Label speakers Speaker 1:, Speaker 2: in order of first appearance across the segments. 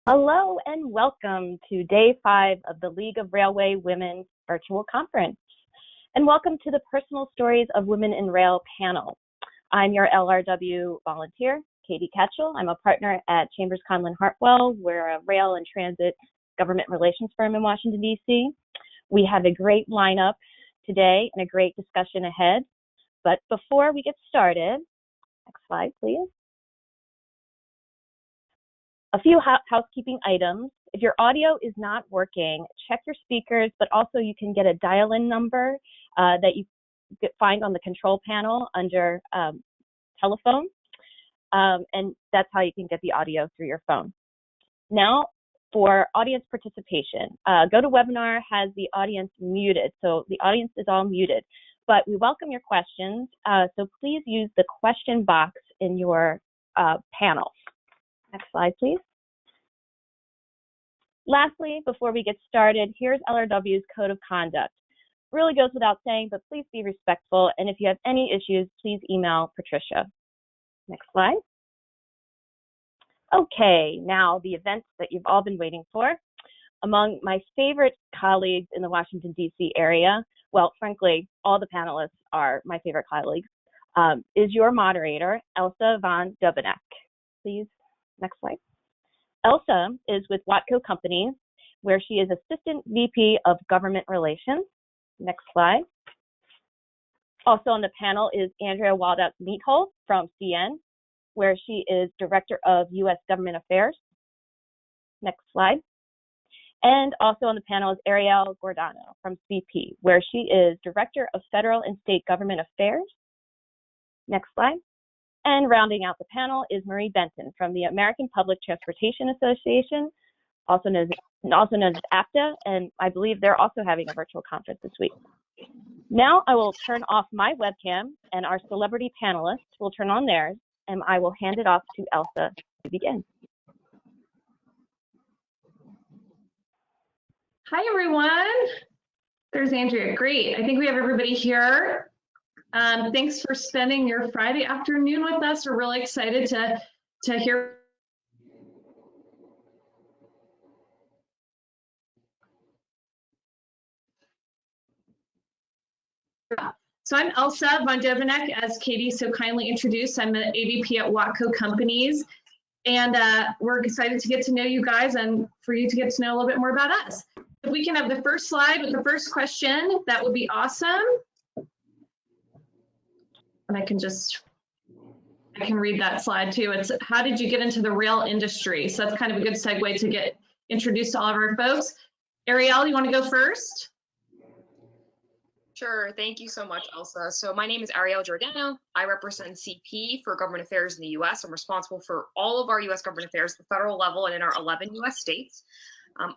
Speaker 1: Hello and welcome to Day 5 of the League of Railway Women virtual conference. And welcome to the Personal Stories of Women in Rail panel. I'm your LRW volunteer, Katie Ketchell. I'm a partner at Chambers Conlin Hartwell. We're a rail and transit government relations firm in Washington, D.C. We have a great lineup today and a great discussion ahead. But before we get started, next slide, please. A few housekeeping items. If your audio is not working, check your speakers, but also you can get a dial-in number that you find on the control panel under telephone, and that's how you can get the audio through your phone. Now, for audience participation, GoToWebinar has the audience muted, so the audience is all muted, but we welcome your questions, so please use the question box in your panel. Next slide, please. Lastly, before we get started, here's LRW's Code of Conduct. Really goes without saying, but please be respectful. And if you have any issues, please email Patricia. Next slide. Okay, now the events that you've all been waiting for. Among my favorite colleagues in the Washington, D.C. area, well, frankly, all the panelists are my favorite colleagues, is your moderator, Elsa von Dobeneck. Please. Next slide. Elsa is with Watco Companies, where she is Assistant VP of Government Relations. Next slide. Also on the panel is Andrea Waldout-Meathold from CN, where she is Director of U.S. Government Affairs. Next slide. And also on the panel is Ariel Gordano from CP, where she is Director of Federal and State Government Affairs. Next slide. And rounding out the panel is Marie Benton from the American Public Transportation Association, also known as APTA, and I believe they're also having a virtual conference this week. Now I will turn off my webcam, and our celebrity panelists will turn on theirs, and I will hand it off to Elsa to begin.
Speaker 2: Hi, everyone. There's Andrea. Great. I think we have everybody here. Thanks for spending your Friday afternoon with us. We're really excited to hear. So I'm Elsa von Dobeneck, as Katie so kindly introduced. I'm an AVP at Watco Companies, and we're excited to get to know you guys and for you to get to know a little bit more about us. If we can have the first slide with the first question, that would be awesome. And I can read that slide too. It's how did you get into the rail industry? So that's kind of a good segue to get introduced to all of our folks. Ariel, you want to go first?
Speaker 3: Sure, thank you so much, Elsa. So my name is Ariel Giordano. I represent CP for government affairs in the US. I'm responsible for all of our US government affairs at the federal level and in our 11 US states.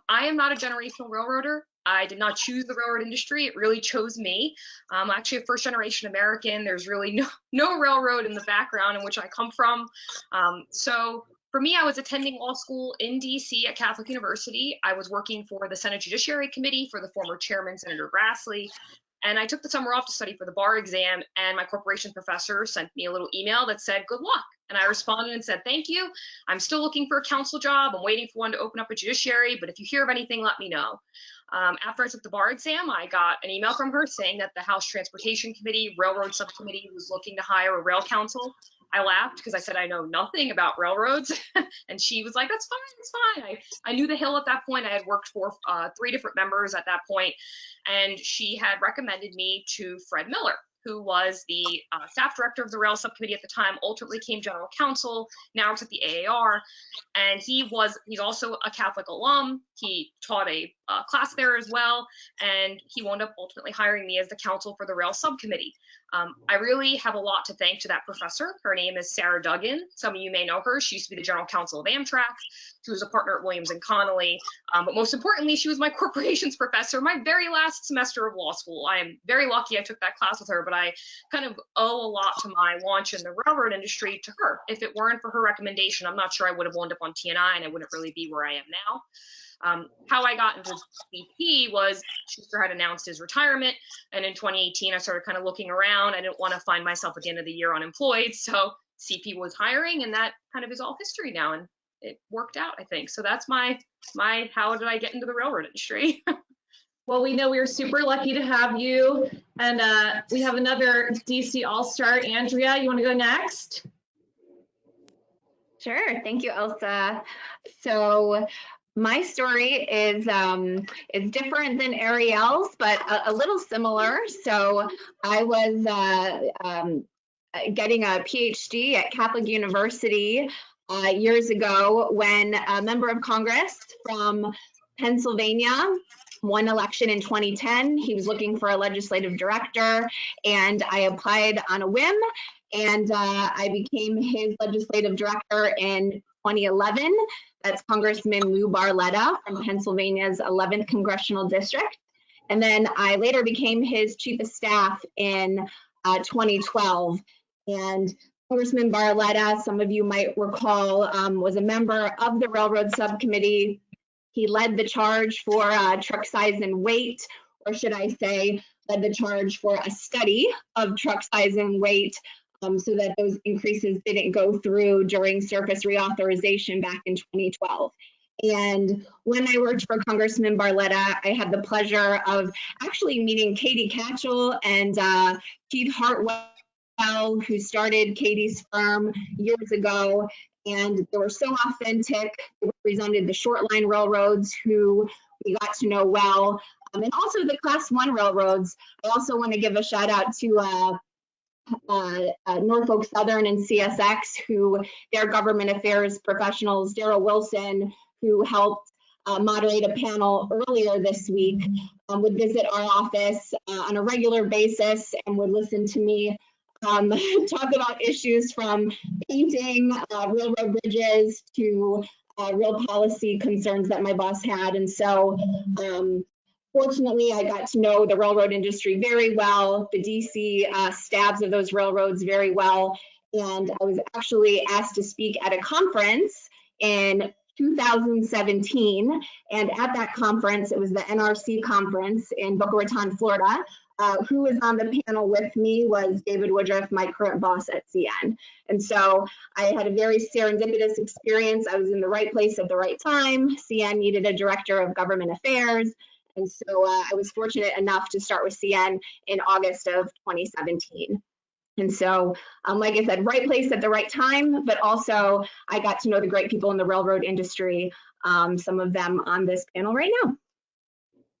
Speaker 3: I am not a generational railroader. I did not choose the railroad industry. It really chose me. I'm actually a first generation American. There's really no railroad in the background in which I come from. So for me, I was attending law school in DC at Catholic University. I was working for the Senate Judiciary Committee for the former chairman, Senator Grassley. And I took the summer off to study for the bar exam, and my corporation professor sent me a little email that said, good luck. And I responded and said, thank you. I'm still looking for a counsel job. I'm waiting for one to open up a judiciary, but if you hear of anything, let me know. After I took the bar exam, I got an email from her saying that the House Transportation Committee Railroad Subcommittee was looking to hire a rail counsel. I laughed because I said I know nothing about railroads, and she was like, that's fine, it's fine. I knew the Hill at that point. I had worked for 3 different members at that point, and she had recommended me to Fred Miller, who was the staff director of the rail subcommittee at the time, ultimately became general counsel, now works at the AAR, and he's also a Catholic alum. He taught a class there as well, and he wound up ultimately hiring me as the counsel for the rail subcommittee. I really have a lot to thank to that professor. Her name is Sarah Duggan. Some of you may know her. She used to be the general counsel of Amtrak. She was a partner at Williams and Connolly. But most importantly, she was my corporations professor my very last semester of law school. I am very lucky I took that class with her, but I kind of owe a lot to my launch in the railroad industry to her. If it weren't for her recommendation, I'm not sure I would have wound up on TNI, and I wouldn't really be where I am now. How I got into CP was Schuster had announced his retirement, and in 2018 I started kind of looking around. I didn't want to find myself at the end of the year unemployed, so CP was hiring, and that kind of is all history now. And it worked out, I think. So that's my how did I get into the railroad industry?
Speaker 2: Well, we know we are super lucky to have you. And we have another DC All-Star. Andrea, you want to go next?
Speaker 4: Sure. Thank you, Elsa. So my story is different than Ariel's, but a little similar. So I was getting a PhD at Catholic University years ago when a member of Congress from Pennsylvania won election in 2010. He was looking for a legislative director, and I applied on a whim, and I became his legislative director in 2011. That's Congressman Lou Barletta from Pennsylvania's 11th Congressional District. And then I later became his chief of staff in 2012. And Congressman Barletta, some of you might recall, was a member of the Railroad Subcommittee. He led the charge for truck size and weight, or should I say, led the charge for a study of truck size and weight so that those increases didn't go through during surface reauthorization back in 2012. And when I worked for Congressman Barletta, I had the pleasure of actually meeting Katie Catchell and Keith Hartwell, who started Katie's firm years ago. And they were so authentic. They represented the short line railroads who we got to know well, and also the Class 1 railroads. I also want to give a shout out to Norfolk Southern and CSX, who their government affairs professionals, Daryl Wilson, who helped moderate a panel earlier this week, would visit our office on a regular basis and would listen to me talk about issues from painting railroad bridges to real policy concerns that my boss had. And so fortunately, I got to know the railroad industry very well, the DC stabs of those railroads very well. And I was actually asked to speak at a conference in 2017. And at that conference, it was the NRC conference in Boca Raton, Florida. Who was on the panel with me was David Woodruff, my current boss at CN. And so I had a very serendipitous experience. I was in the right place at the right time. CN needed a director of government affairs. And so I was fortunate enough to start with CN in August of 2017. And so, like I said, right place at the right time, but also I got to know the great people in the railroad industry, some of them on this panel right now.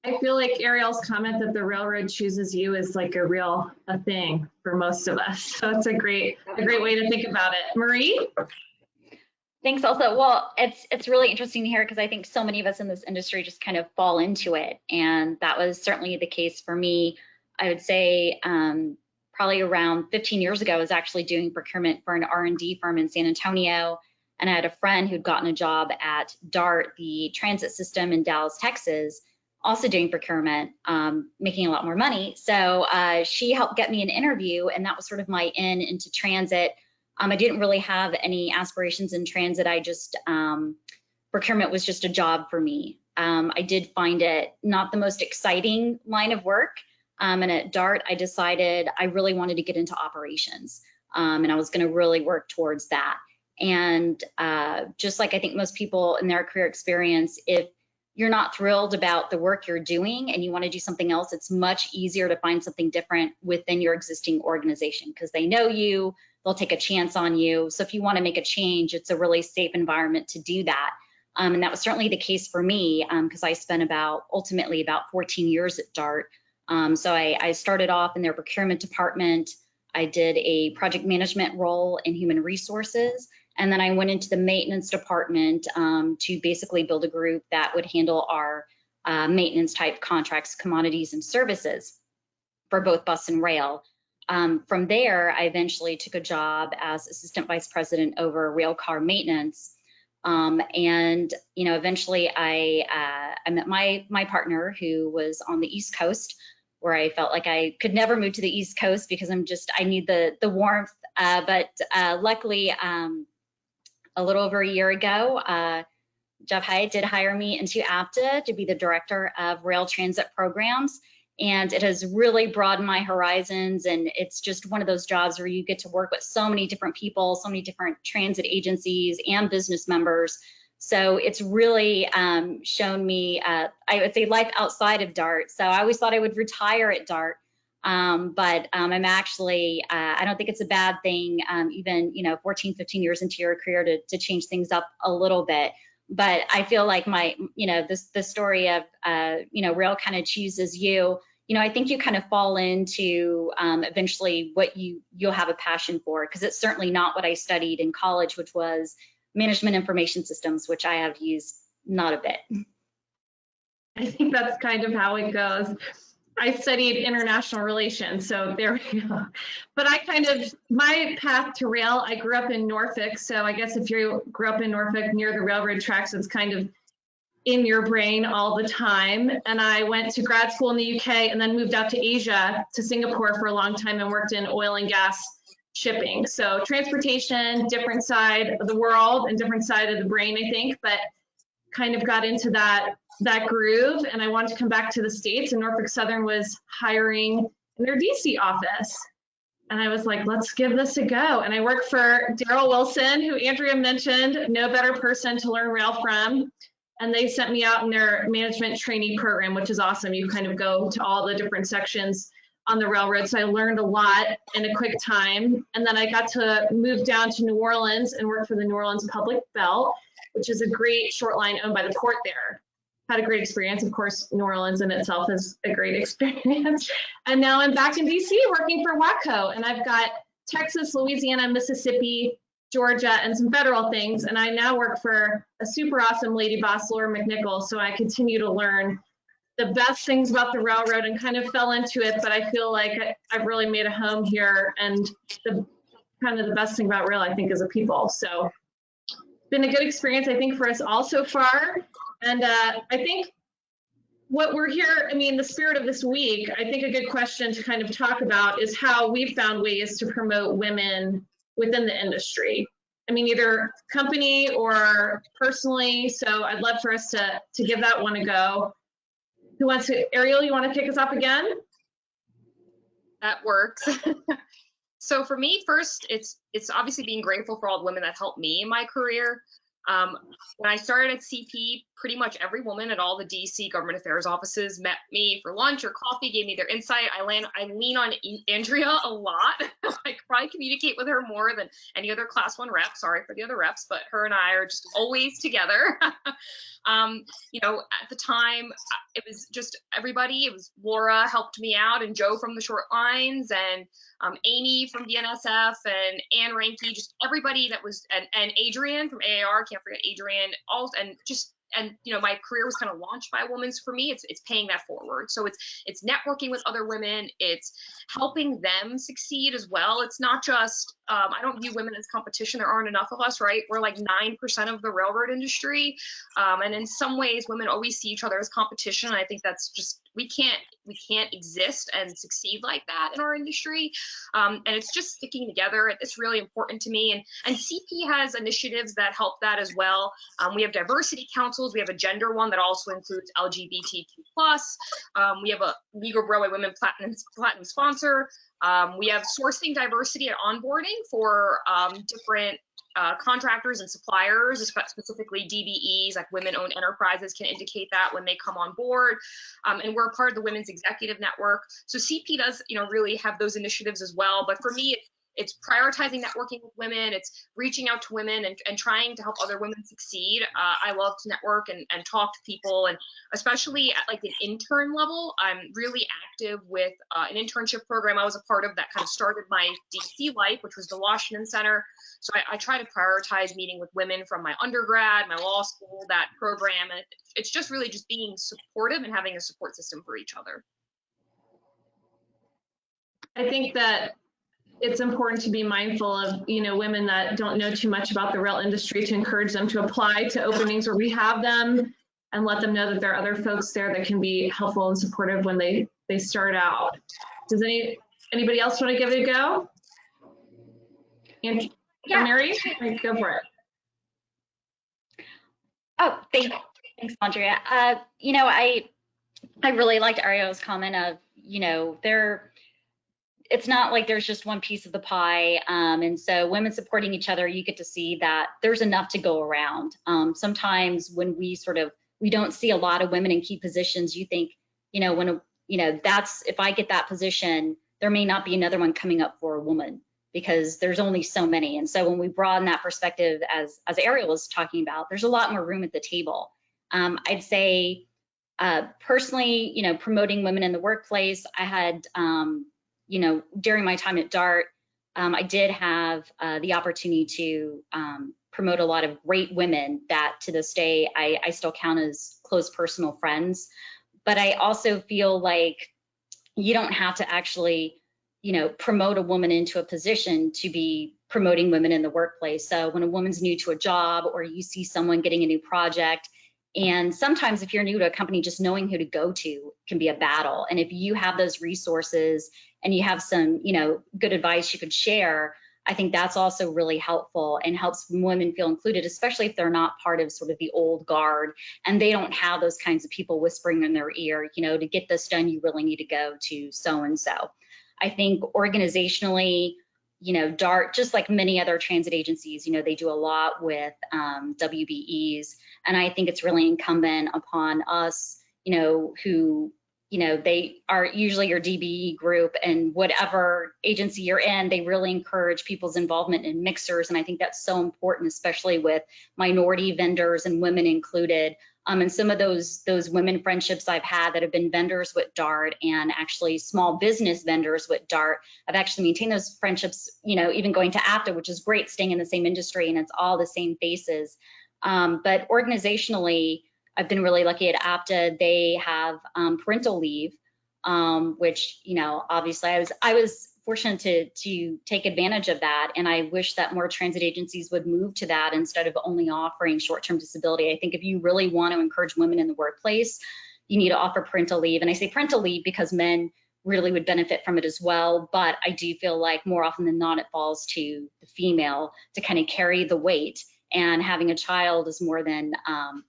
Speaker 2: I feel like Ariel's comment that the railroad chooses you is like a thing for most of us. So it's a great way to think about it. Marie?
Speaker 5: Thanks, Elsa. Well, it's really interesting to hear because I think so many of us in this industry just kind of fall into it. And that was certainly the case for me. I would say probably around 15 years ago, I was actually doing procurement for an R&D firm in San Antonio. And I had a friend who'd gotten a job at DART, the transit system in Dallas, Texas, also doing procurement, making a lot more money. So she helped get me an interview, and that was sort of my in into transit. I didn't really have any aspirations in transit. I just, procurement was just a job for me. I did find it not the most exciting line of work. And at DART, I decided I really wanted to get into operations. And I was gonna really work towards that. And just like I think most people in their career experience, if you're not thrilled about the work you're doing and you want to do something else, it's much easier to find something different within your existing organization because they know you, they'll take a chance on you. So if you want to make a change, it's a really safe environment to do that. And that was certainly the case for me because I spent ultimately about 14 years at DART. So I started off in their procurement department. I did a project management role in human resources. And then I went into the maintenance department to basically build a group that would handle our maintenance type contracts, commodities, and services for both bus and rail. From there, I eventually took a job as assistant vice president over rail car maintenance. And eventually I met my partner who was on the East Coast, where I felt like I could never move to the East Coast because I need the warmth. But luckily, a little over a year ago, Jeff Hyatt did hire me into APTA to be the director of rail transit programs. And it has really broadened my horizons. And it's just one of those jobs where you get to work with so many different people, so many different transit agencies and business members. So it's really shown me, I would say, life outside of DART. So I always thought I would retire at DART. But I'm actually, I don't think it's a bad thing, even, 14, 15 years into your career to change things up a little bit. But I feel like the story of, rail kind of chooses you. I think you kind of fall into eventually what you'll have a passion for, because it's certainly not what I studied in college, which was management information systems, which I have used not a bit.
Speaker 2: I think that's kind of how it goes. I studied international relations, so there we go. But my path to rail, I grew up in Norfolk, so I guess if you grew up in Norfolk near the railroad tracks, it's kind of in your brain all the time. And I went to grad school in the UK and then moved out to Asia, to Singapore for a long time, and worked in oil and gas shipping. So transportation, different side of the world and different side of the brain, I think, but kind of got into that groove. And I wanted to come back to the States, and Norfolk Southern was hiring in their DC office. And I was like, let's give this a go. And I worked for Daryl Wilson, who Andrea mentioned, no better person to learn rail from. And they sent me out in their management trainee program, which is awesome. You kind of go to all the different sections on the railroad. So I learned a lot in a quick time. And then I got to move down to New Orleans and work for the New Orleans Public Belt, which is a great short line owned by the port there. Had a great experience. Of course, New Orleans in itself is a great experience. And now I'm back in DC working for WACO, and I've got Texas, Louisiana, Mississippi, Georgia, and some federal things. And I now work for a super awesome lady boss, Laura McNichol. So I continue to learn the best things about the railroad and kind of fell into it. But I feel like I've really made a home here. And the best thing about rail, I think, is the people. So been a good experience, I think, for us all so far. And I think what we're here, the spirit of this week, I think a good question to kind of talk about is how we've found ways to promote women within the industry. Either company or personally. So I'd love for us to give that one a go. Who wants to, Ariel, you want to kick us off again?
Speaker 3: That works. So for me, first, it's obviously being grateful for all the women that helped me in my career. When I started at CP, pretty much every woman at all the DC government affairs offices met me for lunch or coffee, gave me their insight. I lean on Andrea a lot. I probably communicate with her more than any other class 1 rep. Sorry for the other reps, but her and I are just always together. At the time, it was just everybody. It was Laura helped me out, and Joe from the short lines, and Amy from DNSF, and Ann Ranke, just everybody that was, and Adrian from AAR, can't forget Adrian, my career was kind of launched by a woman. So for me, it's paying that forward. So it's networking with other women, it's helping them succeed as well. It's not just, I don't view women as competition. There aren't enough of us, right? We're like 9% of the railroad industry. And in some ways, women always see each other as competition. And I think that's just, we can't exist and succeed like that in our industry. And it's just sticking together. It's really important to me. And CP has initiatives that help that as well. We have diversity councils. We have a gender one that also includes LGBTQ+. We have a Legal Railway Women Platinum sponsor. We have sourcing diversity at onboarding for different contractors and suppliers, specifically DBEs, like women-owned enterprises can indicate that when they come on board. And we're part of the Women's Executive Network. So CP does, really have those initiatives as well. But for me, it's prioritizing networking with women. It's reaching out to women and trying to help other women succeed. I love to network and talk to people, and especially at like an intern level, I'm really active with an internship program I was a part of that kind of started my DC life, which was the Washington Center. So I try to prioritize meeting with women from my undergrad, my law school, that program. And it's just really just being supportive and having a support system for each other.
Speaker 2: I think that it's important to be mindful of, women that don't know too much about the rail industry, to encourage them to apply to openings where we have them, and let them know that there are other folks there that can be helpful and supportive when they start out. Does anybody else want to give it a go? And
Speaker 5: Yeah.
Speaker 2: Mary, go for it.
Speaker 5: Oh, thanks, Andrea. I really liked Ariel's comment of, it's not like there's just one piece of the pie. And so women supporting each other, you get to see that there's enough to go around. Sometimes when we don't see a lot of women in key positions, you think, that's, if I get that position, there may not be another one coming up for a woman because there's only so many. And so when we broaden that perspective, as Ariel was talking about, there's a lot more room at the table. I'd say, personally, promoting women in the workplace, I had, during my time at DART, I did have the opportunity to promote a lot of great women that to this day I still count as close personal friends. But I also feel like you don't have to actually, promote a woman into a position to be promoting women in the workplace. So when a woman's new to a job or you see someone getting a new project, and sometimes if you're new to a company, just knowing who to go to can be a battle. And if you have those resources and you have some, good advice you could share, I think that's also really helpful and helps women feel included, especially if they're not part of sort of the old guard and they don't have those kinds of people whispering in their ear, to get this done, you really need to go to so-and-so. I think organizationally, DART, just like many other transit agencies, they do a lot with WBEs. And I think it's really incumbent upon us, who, they are usually your DBE group, and whatever agency you're in, they really encourage people's involvement in mixers. And I think that's so important, especially with minority vendors and women included. And some of those women friendships I've had that have been vendors with DART and actually small business vendors with DART, I've actually maintained those friendships, even going to APTA, which is great, staying in the same industry and it's all the same faces. But organizationally, I've been really lucky at APTA. They have parental leave, which, obviously I was fortunate to take advantage of that. And I wish that more transit agencies would move to that instead of only offering short-term disability. I think if you really want to encourage women in the workplace, you need to offer parental leave. And I say parental leave because men really would benefit from it as well. But I do feel like more often than not, it falls to the female to kind of carry the weight. And having a child is more than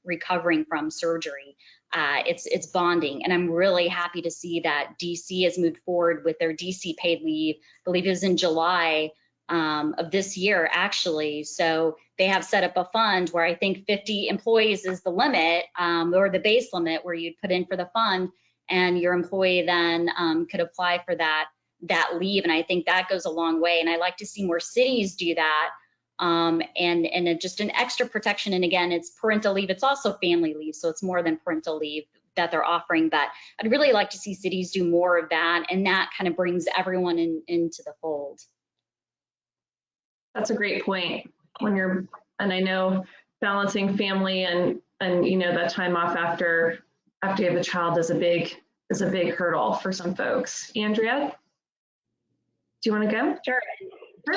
Speaker 5: recovering from surgery. It's bonding. And I'm really happy to see that DC has moved forward with their DC paid leave. I believe it was in July of this year, actually. So they have set up a fund where I think 50 employees is the limit, or the base limit where you'd put in for the fund, and your employee then could apply for that leave. And I think that goes a long way. And I like to see more cities do that. And just an extra protection. And again, it's parental leave. It's also family leave. So it's more than parental leave that they're offering. But I'd really like to see cities do more of that. And that kind of brings everyone into the fold.
Speaker 2: That's a great point. And I know balancing family and that time off after you have a child is a big hurdle for some folks. Andrea, do you want to go?
Speaker 4: Sure.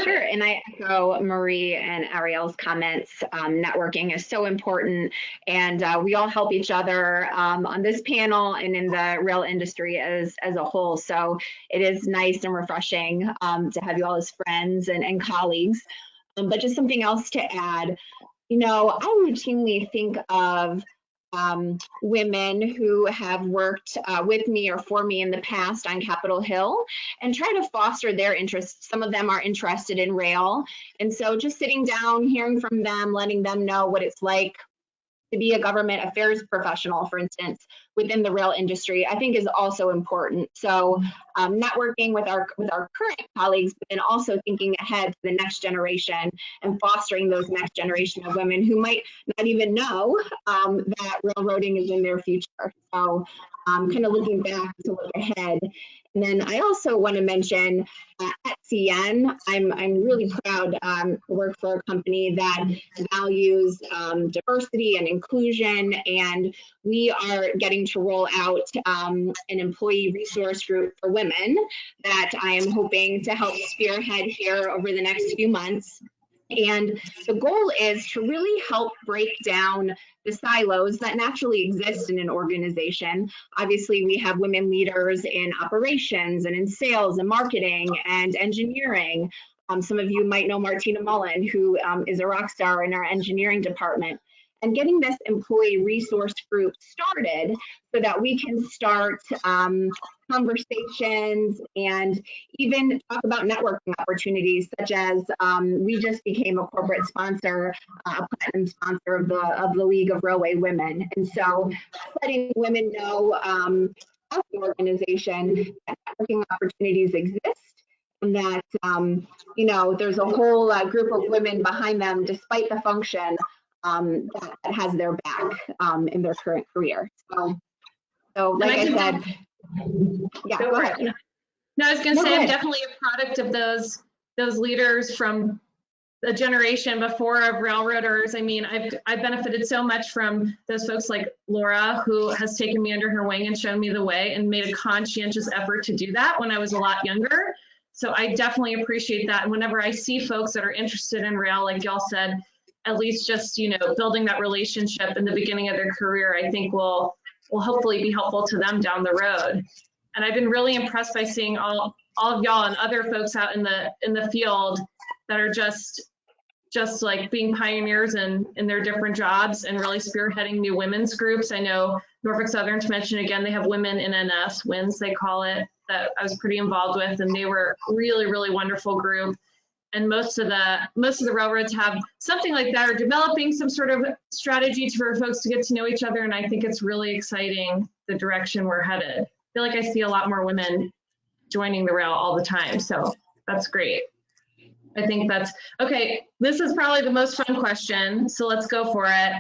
Speaker 4: Sure, and I echo Marie and Ariel's comments. Networking is so important, and we all help each other on this panel and in the rail industry as a whole. So it is nice and refreshing to have you all as friends and colleagues. But just something else to add, I routinely think of women who have worked with me or for me in the past on Capitol Hill and try to foster their interests. Some of them are interested in rail. And so just sitting down, hearing from them, letting them know what it's like to be a government affairs professional, for instance, within the rail industry, I think is also important. So networking with our current colleagues, but then also thinking ahead to the next generation and fostering those next generation of women who might not even know that railroading is in their future. So kind of looking back to look ahead. And then I also want to mention at CN, I'm really proud to work for a company that values diversity and inclusion, and we are getting to roll out an employee resource group for women that I am hoping to help spearhead here over the next few months. And the goal is to really help break down the silos that naturally exist in an organization. Obviously, we have women leaders in operations and in sales and marketing and engineering. Some of you might know Martina Mullen, who is a rock star in our engineering department. and getting this employee resource group started so that we can start conversations and even talk about networking opportunities, such as we just became a corporate sponsor, a platinum sponsor of the League of Railway Women. And so letting women know of the organization that networking opportunities exist, and that you know, there's a whole group of women behind them, despite the function that has their back in their current career. So like I said, yeah, go ahead.
Speaker 2: No, I was going to say,
Speaker 4: go
Speaker 2: I'm
Speaker 4: ahead.
Speaker 2: definitely a product of those leaders from the generation before of railroaders. I mean, I've benefited so much from those folks like Laura, who has taken me under her wing and shown me the way and made a conscientious effort to do that when I was a lot younger. So I definitely appreciate that. And whenever I see folks that are interested in rail, like y'all said, at least just, you know, building that relationship in the beginning of their career, I think will hopefully be helpful to them down the road. And I've been really impressed by seeing all of y'all and other folks out in the field that are just like being pioneers in their different jobs and really spearheading new women's groups. I know Norfolk Southern, to mention again, they have Women in NS, WINS they call it, that I was pretty involved with, and they were really, really wonderful group. And most of the railroads have something like that, or developing some sort of strategy for folks to get to know each other. And I think it's really exciting the direction we're headed. I feel like I see a lot more women joining the rail all the time, so that's great. I think that's okay. This is probably the most fun question, so let's go for it.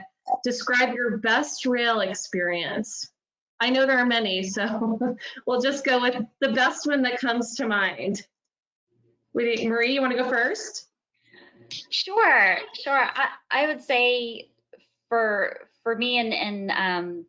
Speaker 2: Describe your best rail experience. I know there are many, so we'll just go with the best one that comes to mind. Marie, you want to go first?
Speaker 5: Sure. I would say for me and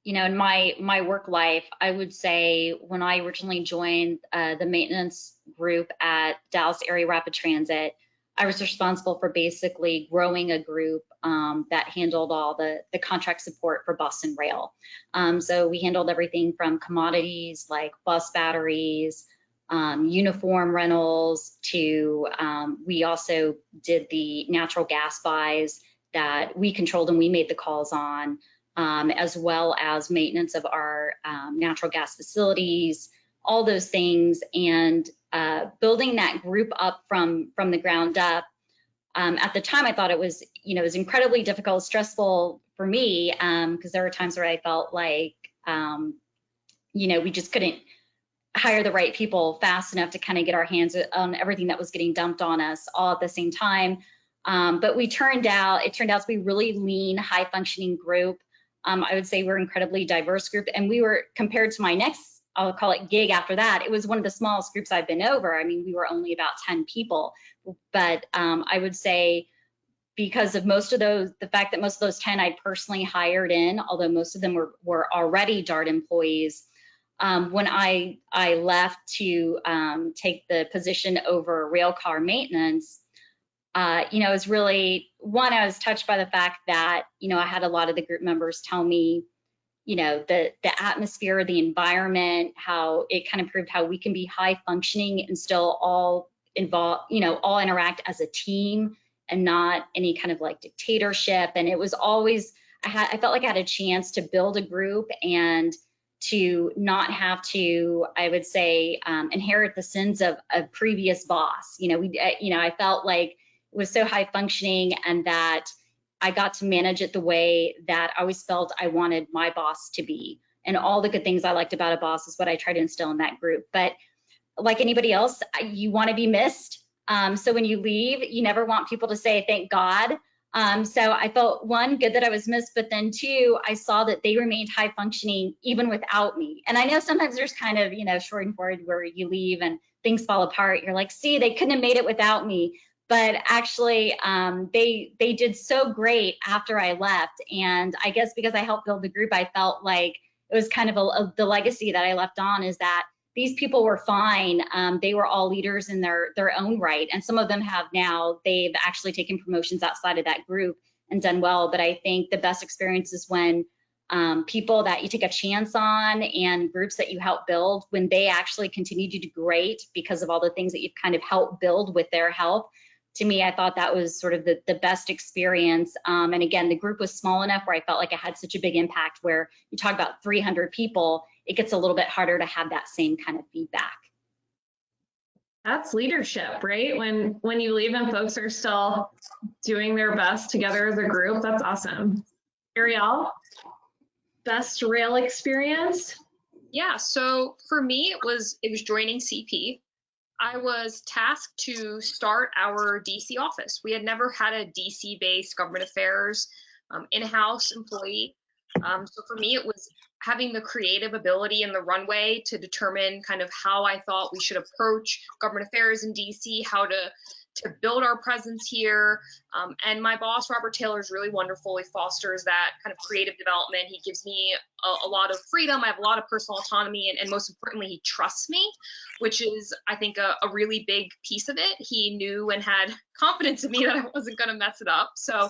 Speaker 5: you know, in my work life, I would say when I originally joined the maintenance group at Dallas Area Rapid Transit, I was responsible for basically growing a group that handled all the contract support for bus and rail. So we handled everything from commodities like bus batteries, uniform rentals, to we also did the natural gas buys that we controlled and we made the calls on, as well as maintenance of our natural gas facilities, all those things, and building that group up from the ground up. At the time, I thought it was, you know, it was incredibly difficult, stressful for me, because there were times where I felt like, you know, we just couldn't hire the right people fast enough to kind of get our hands on everything that was getting dumped on us all at the same time. But it turned out to be a really lean, high functioning group. I would say we're an incredibly diverse group, and we were, compared to my next, I'll call it gig after that, it was one of the smallest groups I've been over. I mean, we were only about 10 people, but I would say because of the fact that most of those 10 I personally hired in, although most of them were already DART employees. When I left to take the position over rail car maintenance, you know, it was really, one, I was touched by the fact that, you know, I had a lot of the group members tell me, you know, the atmosphere, the environment, how it kind of proved how we can be high functioning and still all involved, you know, all interact as a team and not any kind of like dictatorship. And it was always, I felt like I had a chance to build a group and to not have to, I would say, inherit the sins of a previous boss. You know, I felt like it was so high functioning, and that I got to manage it the way that I always felt I wanted my boss to be. And all the good things I liked about a boss is what I try to instill in that group. But like anybody else, you want to be missed. So when you leave, you never want people to say, thank God. So I felt, one, good that I was missed, but then two, I saw that they remained high functioning even without me. And I know sometimes there's kind of, you know, shortened where you leave and things fall apart. You're like, see, they couldn't have made it without me. But actually, they did so great after I left. And I guess because I helped build the group, I felt like it was kind of the legacy that I left on, is that these people were fine. They were all leaders in their own right. And some of them have now, they've actually taken promotions outside of that group and done well. But I think the best experience is when people that you take a chance on and groups that you help build, when they actually continue to do great because of all the things that you've kind of helped build with their help, to me, I thought that was sort of the best experience. And again, the group was small enough where I felt like I had such a big impact. Where you talk about 300 people, it gets a little bit harder to have that same kind of feedback.
Speaker 2: That's leadership, right? When you leave and folks are still doing their best together as a group, that's awesome. Ariel, best rail experience?
Speaker 3: Yeah, so for me, it was joining CP. I was tasked to start our DC office. We had never had a DC-based government affairs in-house employee. So for me, it was having the creative ability and the runway to determine kind of how I thought we should approach government affairs in DC, how to build our presence here. And my boss, Robert Taylor, is really wonderful. He fosters that kind of creative development. He gives me a lot of freedom. I have a lot of personal autonomy, and most importantly, he trusts me, which is, I think, a really big piece of it. He knew and had confidence in me that I wasn't going to mess it up. So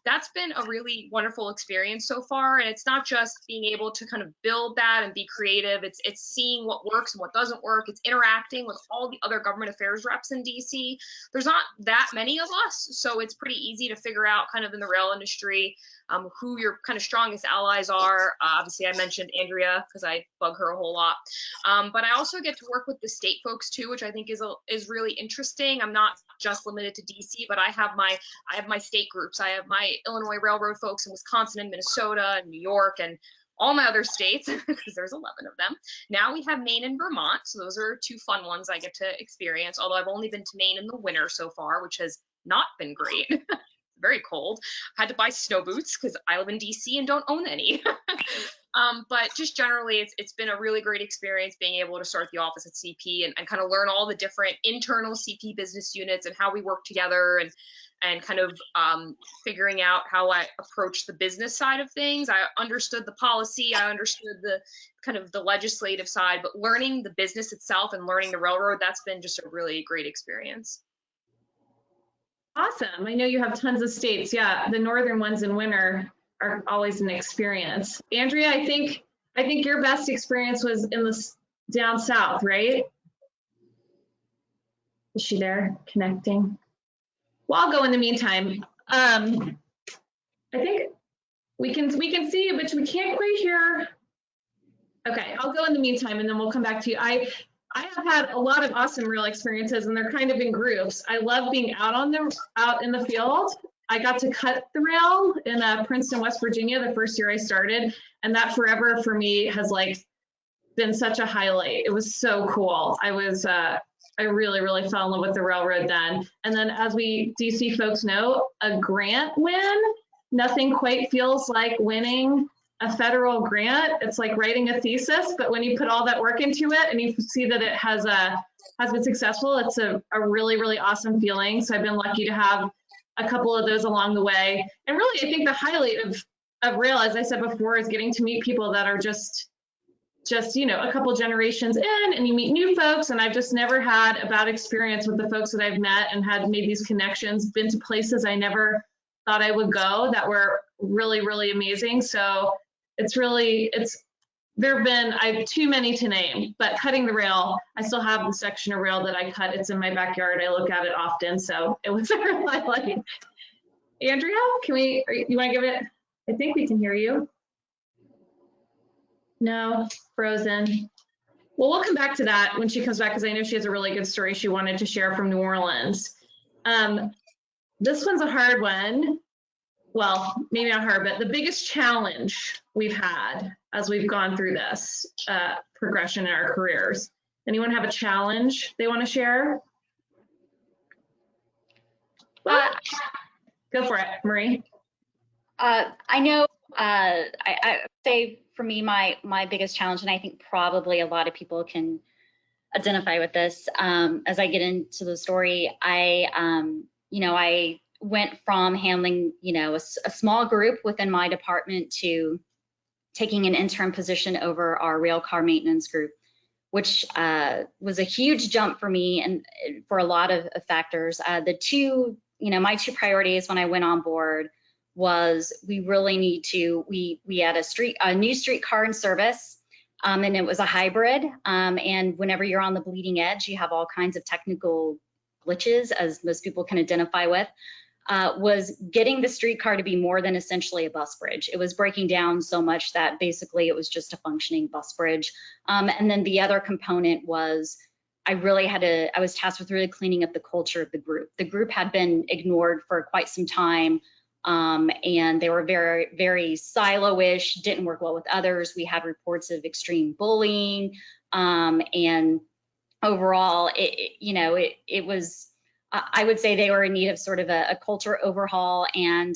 Speaker 3: that's been a really wonderful experience so far. And it's not just being able to kind of build that and be creative. It's seeing what works and what doesn't work. It's interacting with all the other government affairs reps in DC. There's not that many of us, so it's pretty easy to figure out kind of in the rail industry who your kind of strongest allies are. Obviously, I mentioned Andrea because I bug her a whole lot. But I also get to work with the state folks too, which I think is really interesting. I'm not just limited to DC, but I have my state groups. I have my Illinois Railroad folks in Wisconsin and Minnesota and New York and all my other states, because there's 11 of them. Now we have Maine and Vermont, so those are two fun ones I get to experience, although I've only been to Maine in the winter so far, which has not been great. Very cold. I had to buy snow boots because I live in DC and don't own any. But just generally, it's been a really great experience being able to start the office at CP and kind of learn all the different internal CP business units and how we work together and kind of figuring out how I approach the business side of things. I understood the policy, I understood the kind of the legislative side, but learning the business itself and learning the railroad, that's been just a really great experience.
Speaker 2: Awesome. I know you have tons of states. Yeah, the northern ones in winter are always an experience. Andrea, I think your best experience was in the down south, right? Is she there connecting? Well, I'll go in the meantime. I think we can see you, but we can't quite hear. Okay, I'll go in the meantime, and then we'll come back to you. I have had a lot of awesome rail experiences, and they're kind of in groups. I love being out in the field. I got to cut the rail in Princeton, West Virginia, the first year I started, and that forever for me has like been such a highlight. It was so cool. I really, really fell in love with the railroad then. And then, as we DC folks know, a grant win, nothing quite feels like winning a federal grant. It's like writing a thesis, but when you put all that work into it and you see that it has been successful, it's a really, really awesome feeling. So I've been lucky to have a couple of those along the way. And really, I think the highlight of rail, as I said before, is getting to meet people that are just a couple generations in, and you meet new folks. And I've just never had a bad experience with the folks that I've met and had made these connections, been to places I never thought I would go that were really, really amazing. So there have been, I have too many to name, but cutting the rail, I still have the section of rail that I cut. It's in my backyard. I look at it often. So it was a real highlight. Andrea, you want to give it? I think we can hear you. No, frozen. Well, we'll come back to that when she comes back, because I know she has a really good story she wanted to share from New Orleans. This one's a hard one. Well, maybe not hard, but the biggest challenge we've had as we've gone through this progression in our careers. Anyone have a challenge they want to share? Go for it, Marie.
Speaker 5: I know, I say for me, my biggest challenge, and I think probably a lot of people can identify with this, as I get into the story, I went from handling, a small group within my department to taking an interim position over our rail car maintenance group, which was a huge jump for me and for a lot of factors. My two priorities when I went on board was we really need to, we had a new streetcar in service, and it was a hybrid. And whenever you're on the bleeding edge, you have all kinds of technical glitches, as most people can identify with, was getting the streetcar to be more than essentially a bus bridge. It was breaking down so much that basically it was just a functioning bus bridge. And then the other component was I was tasked with really cleaning up the culture of the group. The group had been ignored for quite some time, and they were very, very silo-ish, didn't work well with others. We had reports of extreme bullying, and overall, it was, I would say they were in need of sort of a culture overhaul. And,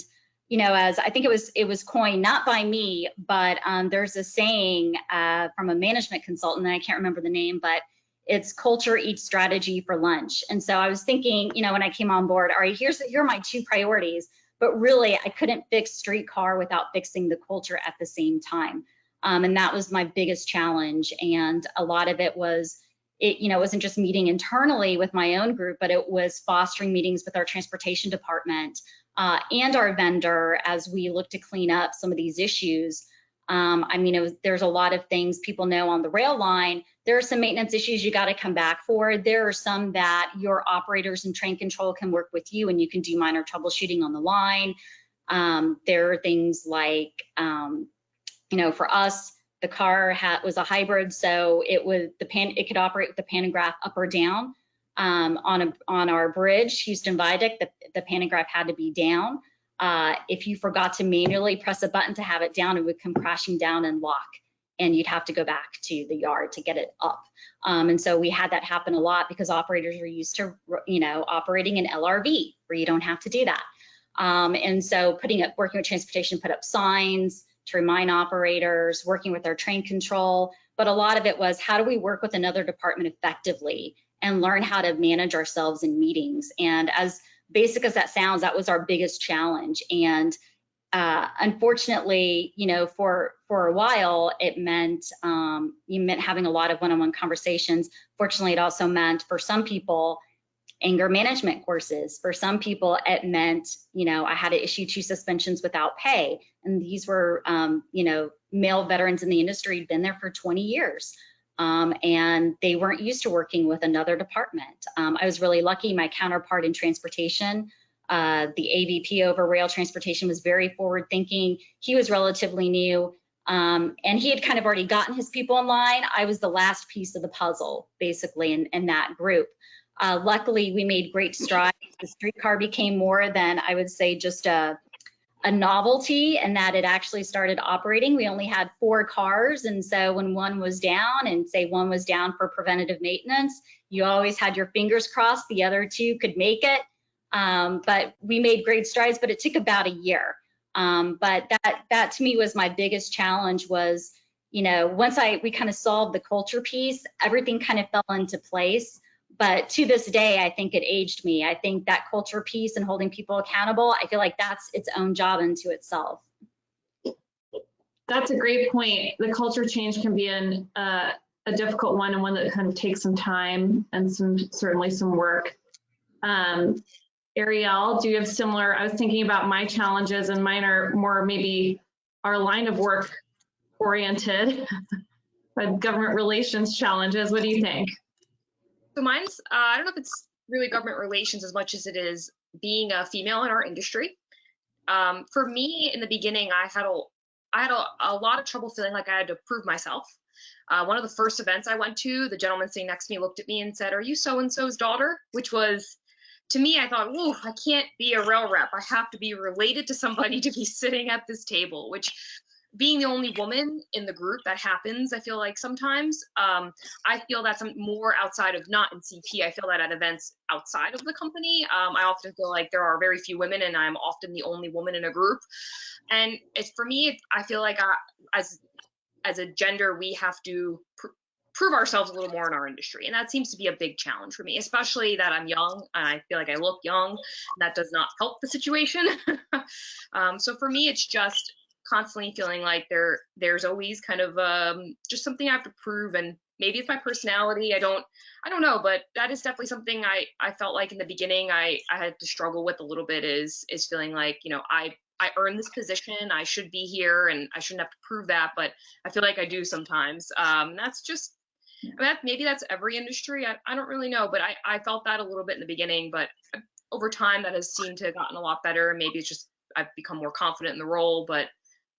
Speaker 5: as I think it was coined not by me, but there's a saying from a management consultant, and I can't remember the name, but it's culture eats strategy for lunch. And so I was thinking, when I came on board, all right, here are my 2 priorities, but really I couldn't fix streetcar without fixing the culture at the same time. And that was my biggest challenge. And a lot of it was, it wasn't just meeting internally with my own group, but it was fostering meetings with our transportation department and our vendor as we look to clean up some of these issues. There's a lot of things people know on the rail line. There are some maintenance issues you got to come back for. There are some that your operators and train control can work with you and you can do minor troubleshooting on the line. There are things like, for us, the car was a hybrid, so it could operate with the pantograph up or down. On our bridge, Houston Viaduct, the pantograph had to be down. If you forgot to manually press a button to have it down, it would come crashing down and lock, and you'd have to go back to the yard to get it up. And so we had that happen a lot because operators were used to, operating an LRV where you don't have to do that. And so working with transportation, put up signs to remind operators, working with our train control. But a lot of it was, how do we work with another department effectively and learn how to manage ourselves in meetings? And as basic as that sounds, that was our biggest challenge. And unfortunately, for a while, it meant having a lot of one-on-one conversations. Fortunately, it also meant for some people, anger management courses. For some people, it meant, I had to issue 2 suspensions without pay. And these were, male veterans in the industry, had been there for 20 years. And they weren't used to working with another department. I was really lucky. My counterpart in transportation, the AVP over rail transportation, was very forward thinking. He was relatively new, and he had kind of already gotten his people in line. I was the last piece of the puzzle, basically, in that group. Luckily, we made great strides. The streetcar became more than, I would say, just a novelty, and that it actually started operating. We only had 4 cars, and so when one was down, and say one was down for preventative maintenance, you always had your fingers crossed the other 2 could make it. But we made great strides, but it took about a year. But that to me was my biggest challenge was, once we kind of solved the culture piece, everything kind of fell into place. But to this day, I think it aged me. I think that culture piece and holding people accountable, I feel like that's its own job unto itself.
Speaker 2: That's a great point. The culture change can be a difficult one, and one that kind of takes some time and certainly some work. Ariel, do you have similar? I was thinking about my challenges, and mine are more maybe our line of work oriented, but government relations challenges. What do you think?
Speaker 3: So mine's, I don't know if it's really government relations as much as it is being a female in our industry. For me, in the beginning, I had a lot of trouble feeling like I had to prove myself. One of the first events I went to, the gentleman sitting next to me looked at me and said, "Are you so-and-so's daughter?" Which was, to me, I thought, "Ooh, I can't be a rail rep. I have to be related to somebody to be sitting at this table," which, being the only woman in the group, that happens, I feel like sometimes. I feel that's more outside of, not in CP, I feel that at events outside of the company. I often feel like there are very few women, and I'm often the only woman in a group. And for me, I feel like as a gender, we have to prove ourselves a little more in our industry. And that seems to be a big challenge for me, especially that I'm young and I feel like I look young. And that does not help the situation. So for me, it's just constantly feeling like there's always kind of just something I have to prove, and maybe it's my personality. I don't know, but that is definitely something I felt like in the beginning I had to struggle with a little bit, is feeling like, I earned this position, I should be here, and I shouldn't have to prove that, but I feel like I do sometimes. That's just, maybe that's every industry. I don't really know, but I felt that a little bit in the beginning, but over time that has seemed to have gotten a lot better. Maybe it's just I've become more confident in the role, but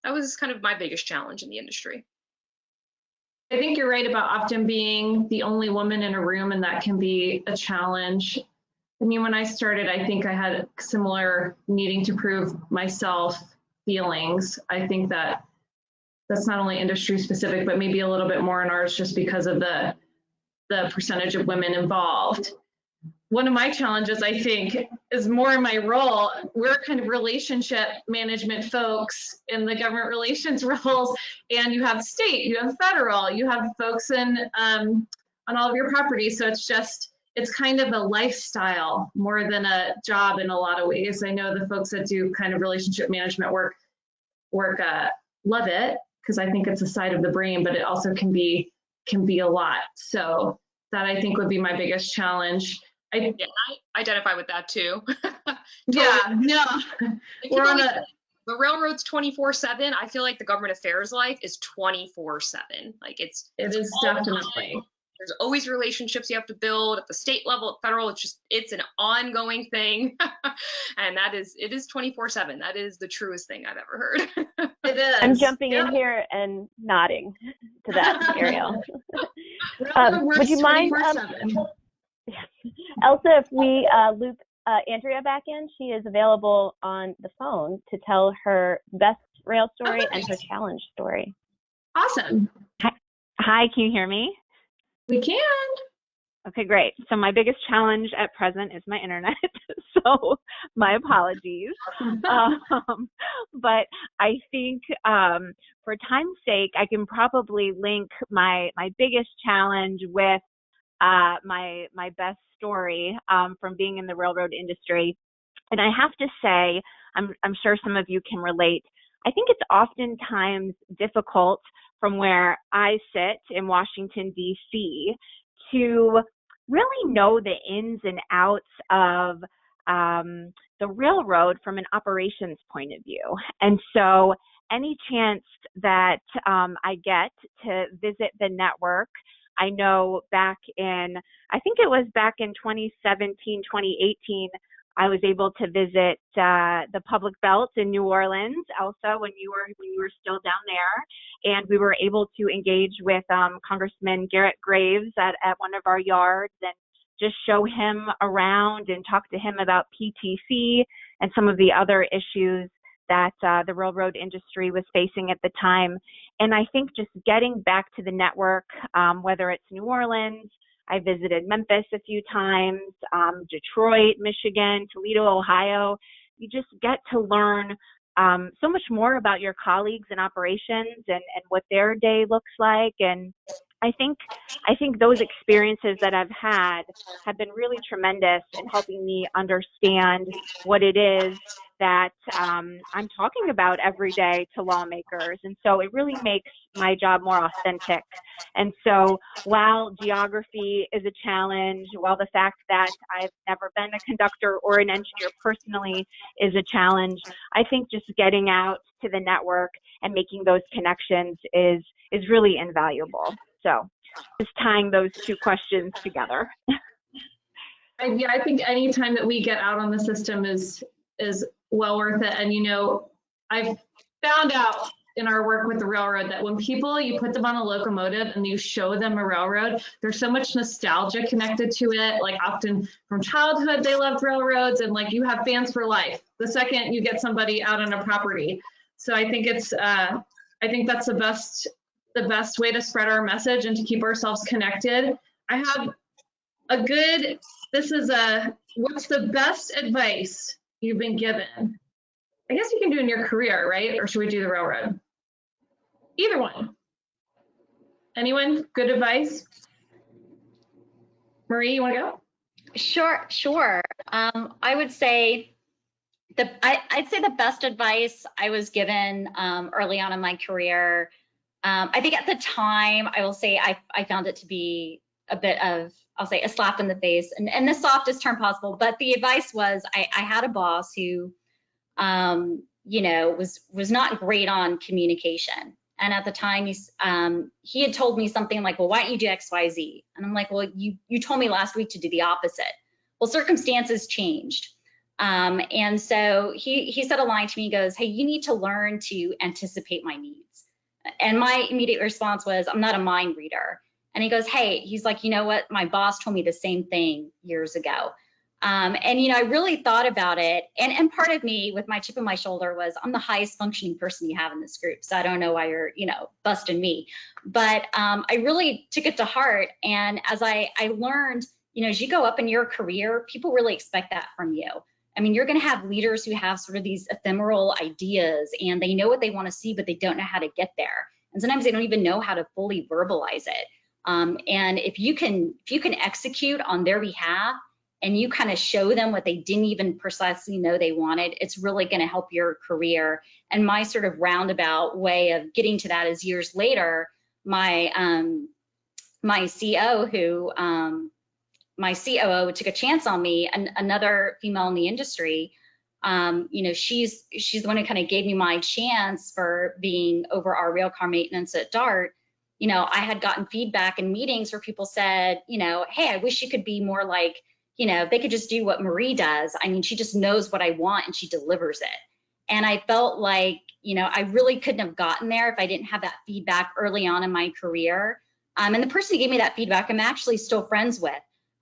Speaker 3: that was kind of my biggest challenge in the industry.
Speaker 2: I think you're right about often being the only woman in a room, and that can be a challenge. I mean, when I started, I think I had similar needing to prove myself feelings. I think that that's not only industry specific, but maybe a little bit more in ours just because of the percentage of women involved. One of my challenges, I think, is more in my role. We're kind of relationship management folks in the government relations roles, and you have state, you have federal, you have folks in on all of your properties. So it's kind of a lifestyle more than a job in a lot of ways. I know the folks that do kind of relationship management work love it because I think it's a side of the brain, but it also can be a lot. So that I think would be my biggest challenge.
Speaker 3: I identify with that too.
Speaker 2: Yeah, no. We're on
Speaker 3: the railroad's 24/7. I feel like the government affairs life is 24/7. Like it is
Speaker 2: definitely.
Speaker 3: There's always relationships you have to build at the state level, at federal. It's an ongoing thing, and it is 24/7. That is the truest thing I've ever heard.
Speaker 2: It is.
Speaker 1: I'm jumping in here and nodding to that, Ariel. Would you mind, Elsa, if we loop Andrea back in? She is available on the phone to tell her best rail story and her challenge story.
Speaker 2: Awesome.
Speaker 6: Hi, can you hear me?
Speaker 2: We can.
Speaker 6: Okay, great. So my biggest challenge at present is my internet, so my apologies. But I think for time's sake, I can probably link my biggest challenge with my best story from being in the railroad industry. And I have to say, I'm sure some of you can relate. I think it's oftentimes difficult from where I sit in Washington, D.C., to really know the ins and outs of the railroad from an operations point of view. And so any chance that I get to visit the network, I know back in 2017, 2018, I was able to visit the public belt in New Orleans, Elsa, when you were still down there, and we were able to engage with Congressman Garrett Graves at one of our yards and just show him around and talk to him about PTC and some of the other issues that the railroad industry was facing at the time. And I think just getting back to the network, whether it's New Orleans, I visited Memphis a few times, Detroit, Michigan, Toledo, Ohio. You just get to learn so much more about your colleagues in operations and what their day looks like. And I think those experiences that I've had have been really tremendous in helping me understand what it is that I'm talking about every day to lawmakers. And so it really makes my job more authentic. And so while geography is a challenge, while the fact that I've never been a conductor or an engineer personally is a challenge, I think just getting out to the network and making those connections is really invaluable. So just tying those two questions together.
Speaker 2: Yeah, I think any time that we get out on the system is well worth it. And I've found out in our work with the railroad that when you put them on a locomotive and you show them a railroad, there's so much nostalgia connected to it. Like often from childhood, they loved railroads, and like you have fans for life the second you get somebody out on a property. So I think that's the best way to spread our message and to keep ourselves connected. I have what's the best advice you've been given? I guess you can do in your career, right? Or should we do the railroad? Either one. Anyone? Good advice? Marie, you want to go?
Speaker 5: Sure. I would say I'd say the best advice I was given early on in my career. I think at the time, I will say I found it to be a bit of, I'll say, a slap in the face, and the softest term possible. But the advice was I had a boss who, was not great on communication. And at the time, he had told me something like, well, why don't you do X, Y, Z? And I'm like, well, you told me last week to do the opposite. Well, circumstances changed. And so he said a line to me, he goes, hey, you need to learn to anticipate my needs. And my immediate response was, I'm not a mind reader. And he goes, hey, he's like, you know what? My boss told me the same thing years ago. And, you know, I really thought about it. And part of me with my chip on my shoulder was, I'm the highest functioning person you have in this group. So I don't know why you're, you know, busting me. But I really took it to heart. And as I learned, you know, as you go up in your career, people really expect that from you. I mean, you're going to have leaders who have sort of these ephemeral ideas and they know what they want to see, but they don't know how to get there. And sometimes they don't even know how to fully verbalize it. And if you can execute on their behalf and you kind of show them what they didn't even precisely know they wanted, it's really going to help your career. And my sort of roundabout way of getting to that is years later, my COO took a chance on me, and another female in the industry. You know, she's the one who kind of gave me my chance for being over our rail car maintenance at DART. You know, I had gotten feedback in meetings where people said, you know, hey, I wish you could be more like, you know, they could just do what Marie does. I mean, she just knows what I want and she delivers it. And I felt like, you know, I really couldn't have gotten there if I didn't have that feedback early on in my career. And the person who gave me that feedback, I'm actually still friends with.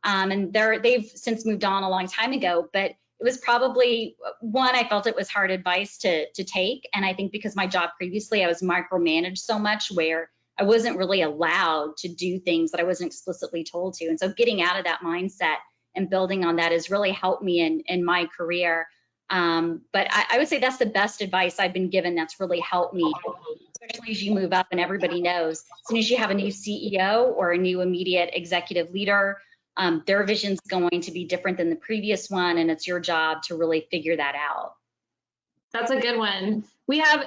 Speaker 5: And they've since moved on a long time ago, but it was probably one, I felt it was hard advice to take. And I think because my job previously, I was micromanaged so much where I wasn't really allowed to do things that I wasn't explicitly told to. And so getting out of that mindset and building on that has really helped me in my career. But I would say that's the best advice I've been given that's really helped me, especially as you move up and everybody knows, as soon as you have a new CEO or a new immediate executive leader, their vision's going to be different than the previous one, and it's your job to really figure that out.
Speaker 2: That's a good one. We have,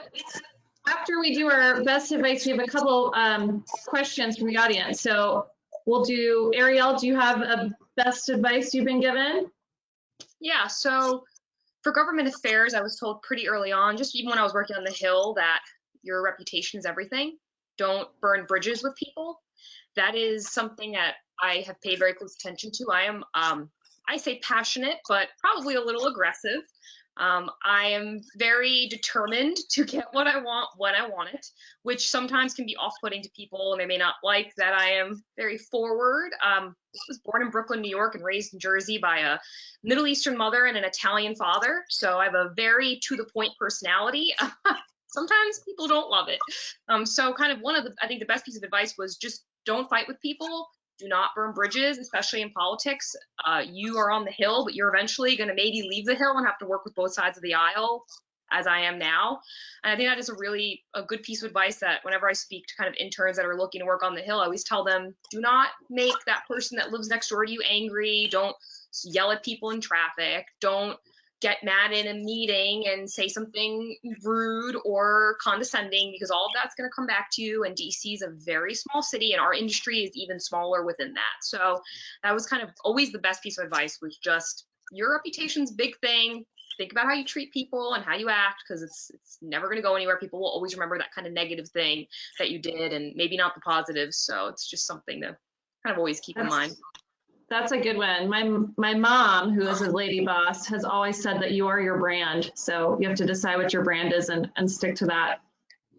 Speaker 2: after we do our best advice, we have a couple questions from the audience. So we'll do, Ariel, do you have a best advice you've been given?
Speaker 3: Yeah, so for government affairs, I was told pretty early on, just even when I was working on the Hill, that your reputation is everything. Don't burn bridges with people. That is something that I have paid very close attention to. I am, I say passionate, but probably a little aggressive. I am very determined to get what I want when I want it, which sometimes can be off-putting to people, and they may not like that I am very forward. I was born in Brooklyn, New York, and raised in Jersey by a Middle Eastern mother and an Italian father, so I have a very to-the-point personality. Sometimes people don't love it. So kind of one of the, I think the best piece of advice was just don't fight with people. Do not burn bridges, especially in politics. You are on the Hill, but you're eventually going to maybe leave the Hill and have to work with both sides of the aisle, as I am now. And I think that is a good piece of advice that whenever I speak to kind of interns that are looking to work on the Hill, I always tell them, do not make that person that lives next door to you angry. Don't yell at people in traffic. Don't get mad in a meeting and say something rude or condescending, because all of that's going to come back to you. And DC is a very small city, and our industry is even smaller within that. So that was kind of always the best piece of advice, was just your reputation's a big thing. Think about how you treat people and how you act, because it's never going to go anywhere. People will always remember that kind of negative thing that you did, and maybe not the positives. So it's just something to kind of always keep in mind.
Speaker 2: That's a good one. My mom, who is a lady boss, has always said that you are your brand. So you have to decide what your brand is and stick to that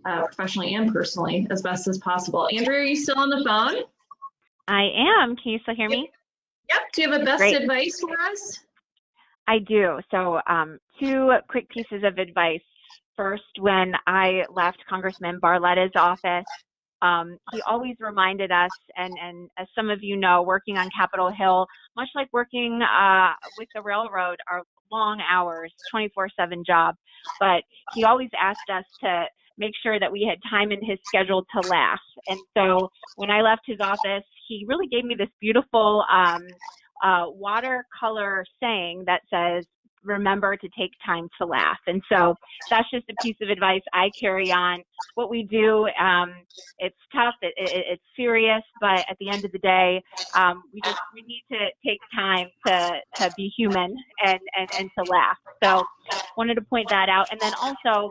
Speaker 2: professionally and personally as best as possible. Andrea, are you still on the phone?
Speaker 6: I am. Can you still hear me?
Speaker 2: Yep. Do you have a best
Speaker 6: Great.
Speaker 2: advice for us?
Speaker 6: I do. So 2 quick pieces of advice. First, when I left Congressman Barletta's office, he always reminded us, and as some of you know, working on Capitol Hill, much like working with the railroad, are long hours, 24/7 job. But he always asked us to make sure that we had time in his schedule to laugh. And so when I left his office, he really gave me this beautiful watercolor saying that says, remember to take time to laugh. And so that's just a piece of advice I carry on. What we do, it's tough, it's serious, but at the end of the day, we need to take time to be human and to laugh. So wanted to point that out. And then also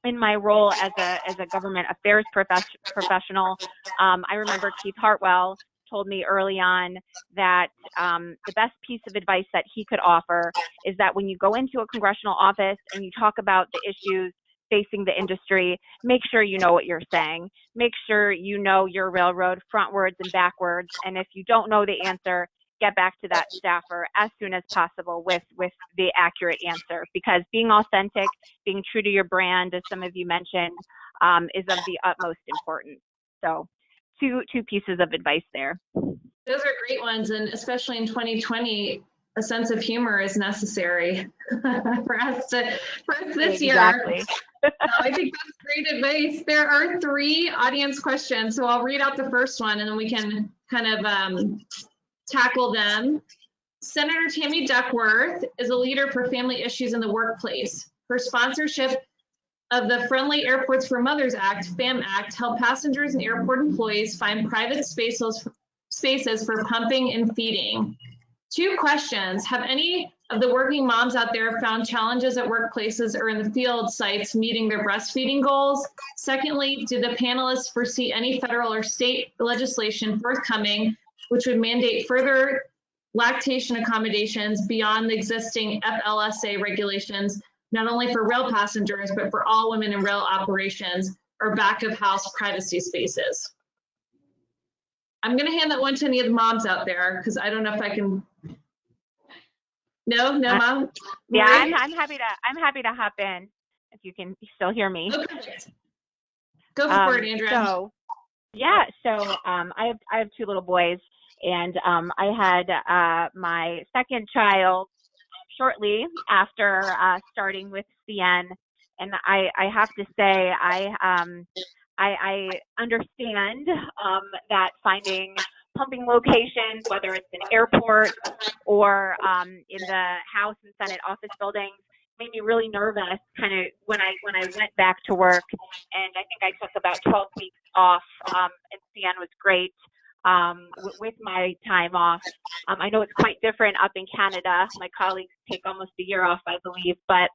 Speaker 6: in my role as a government affairs professional, I remember Keith Hartwell told me early on that the best piece of advice that he could offer is that when you go into a congressional office and you talk about the issues facing the industry, make sure you know what you're saying. Make sure you know your railroad frontwards and backwards. And if you don't know the answer, get back to that staffer as soon as possible with the accurate answer, because being authentic, being true to your brand, as some of you mentioned, is of the utmost importance. So two pieces of advice there.
Speaker 2: Those are great ones, and especially in 2020, a sense of humor is necessary for us this year. I think that's great advice. There are 3 audience questions, so I'll read out the first one and then we can kind of tackle them. Senator Tammy Duckworth is a leader for family issues in the workplace. Her sponsorship of the Friendly Airports for Mothers Act, FAM Act, helped passengers and airport employees find private spaces for pumping and feeding. 2 questions. Have any of the working moms out there found challenges at workplaces or in the field sites meeting their breastfeeding goals? Secondly, do the panelists foresee any federal or state legislation forthcoming which would mandate further lactation accommodations beyond the existing FLSA regulations, not only for rail passengers, but for all women in rail operations or back of house privacy spaces? I'm going to hand that one to any of the moms out there because I don't know if I can. No, mom.
Speaker 6: Yeah, I'm happy to hop in if you can still hear me.
Speaker 2: Okay. Go for it, Andrea.
Speaker 6: I have 2 little boys, and I had my second child shortly after starting with CN, and I have to say I understand that finding pumping locations, whether it's an airport or in the House and Senate office buildings, made me really nervous kind of when I went back to work. And I think I took about 12 weeks off, and CN was great with my time off. I know it's quite different up in Canada. My colleagues take almost a year off, I believe, but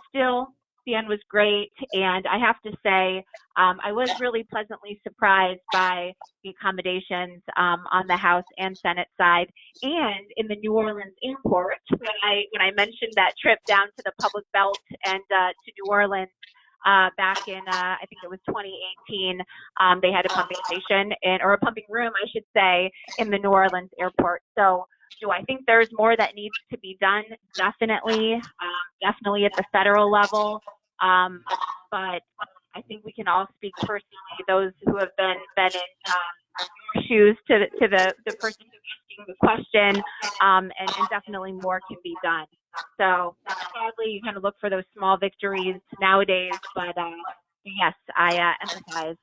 Speaker 6: still, CN was great. And I have to say, I was really pleasantly surprised by the accommodations on the House and Senate side. And in the New Orleans airport, when I mentioned that trip down to the public belt and to New Orleans back in, I think it was 2018, they had a pumping station or a pumping room, I should say, in the New Orleans airport. So do I think there's more that needs to be done? Definitely at the federal level. But I think we can all speak personally, those who have been in your shoes to the person who's asking the question, and definitely more can be done. So sadly, you kind of look for those small victories nowadays, but yes, I empathize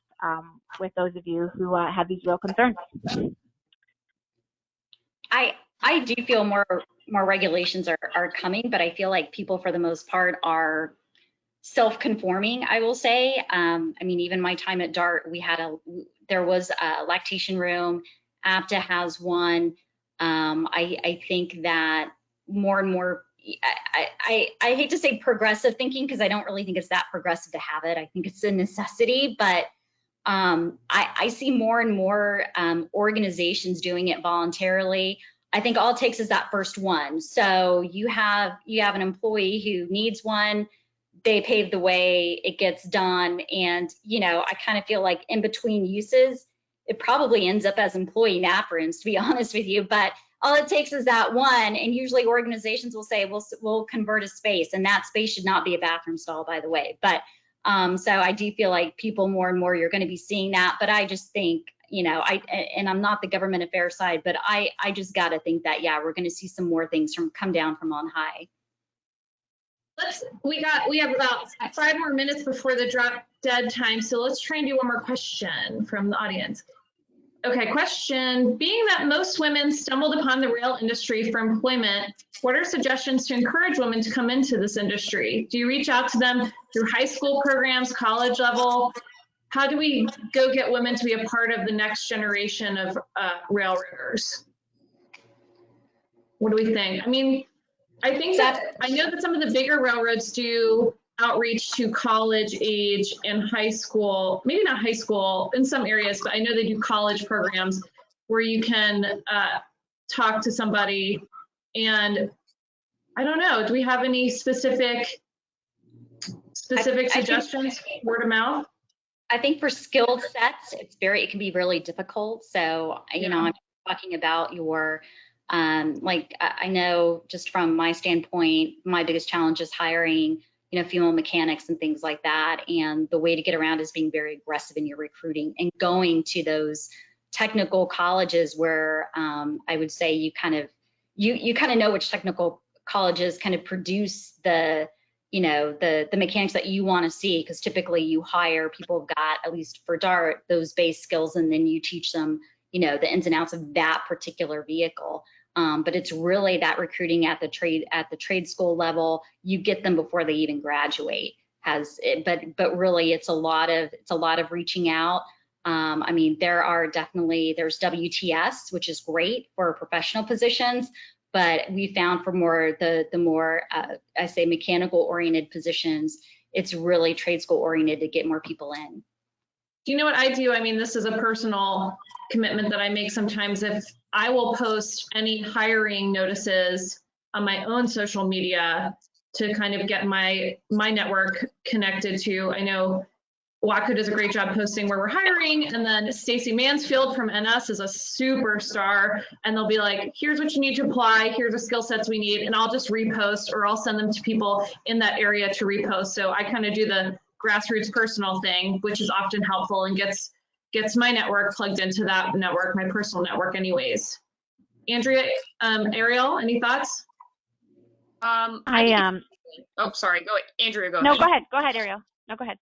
Speaker 6: with those of you who have these real concerns.
Speaker 5: I do feel more regulations are coming, but I feel like people for the most part are self-conforming, I will say. I mean, even my time at DART, there was a lactation room. APTA has one. I think that more and more, I hate to say progressive thinking because I don't really think it's that progressive to have it. I think it's a necessity, but I see more and more organizations doing it voluntarily. I think all it takes is that first one. So you have an employee who needs one, they pave the way, it gets done. And, I kind of feel like in between uses, it probably ends up as employee nap rooms, to be honest with you. But all it takes is that one. And usually organizations will say, we'll convert a space, and that space should not be a bathroom stall, by the way. But so I do feel like people more and more, you're going to be seeing that. But I just think, and I'm not the government affairs side, but I just got to think that, we're going to see some more things come down from on high.
Speaker 2: We have about 5 more minutes before the drop dead time. So let's try and do one more question from the audience. Okay, question. Being that most women stumbled upon the rail industry for employment, what are suggestions to encourage women to come into this industry? Do you reach out to them through high school programs, college level? How do we go get women to be a part of the next generation of railroaders? What do we think? I mean, I think that I know that some of the bigger railroads do outreach to college age and high school, maybe not high school in some areas, but I know they do college programs where you can talk to somebody. And I don't know, do we have any specific suggestions? Word of mouth?
Speaker 5: I think for skilled sets, it can be really difficult. So, you know, I'm talking about your, like, I know just from my standpoint, my biggest challenge is hiring, you know, female mechanics and things like that. And the way to get around is being very aggressive in your recruiting and going to those technical colleges where I would say you kind of know which technical colleges kind of produce the, you know, the mechanics that you want to see, because typically you hire people who've got, at least for DART, those base skills, and then you teach them, you know, the ins and outs of that particular vehicle. But it's really that recruiting at the trade school level. You get them before they even graduate. But really, it's a lot of reaching out. I mean, there's WTS, which is great for professional positions, but we found for the more I say mechanical oriented positions, it's really trade school oriented to get more people in.
Speaker 2: Do you know what I do? I mean, this is a personal commitment that I make sometimes. If I will post any hiring notices on my own social media to kind of get my network connected to, I know Watco does a great job posting where we're hiring, and then Stacy Mansfield from NS is a superstar, and they'll be like, here's what you need to apply, here's the skill sets we need, and I'll just repost, or I'll send them to people in that area to repost. So I kind of do the grassroots personal thing, which is often helpful and gets my network plugged into that network, my personal network anyways. Andrea, Ariel, any thoughts?
Speaker 3: Oh, sorry. Go ahead. Andrea, go ahead.
Speaker 6: No, go ahead, Ariel. No, go ahead.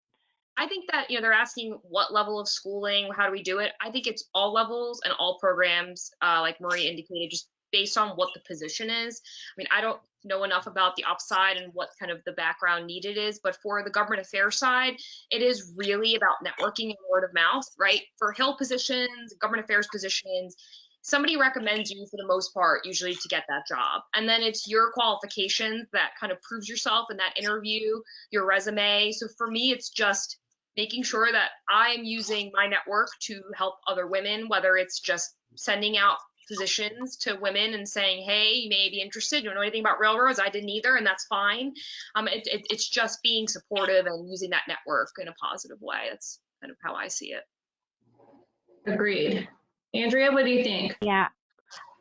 Speaker 3: I think that, you know, they're asking what level of schooling, how do we do it? I think it's all levels and all programs, like Marie indicated, just based on what the position is. I mean, I don't know enough about the upside and what kind of the background needed is, but for the government affairs side, it is really about networking and word of mouth, right? For Hill positions, government affairs positions, somebody recommends you for the most part, usually to get that job. And then it's your qualifications that kind of proves yourself in that interview, your resume. So for me, it's just making sure that I'm using my network to help other women, whether it's just sending out positions to women and saying, hey, you may be interested. You don't know anything about railroads. I didn't either, and that's fine. It's just being supportive and using that network in a positive way. That's kind of how I see it.
Speaker 2: Agreed. Andrea, what do you think?
Speaker 6: Yeah.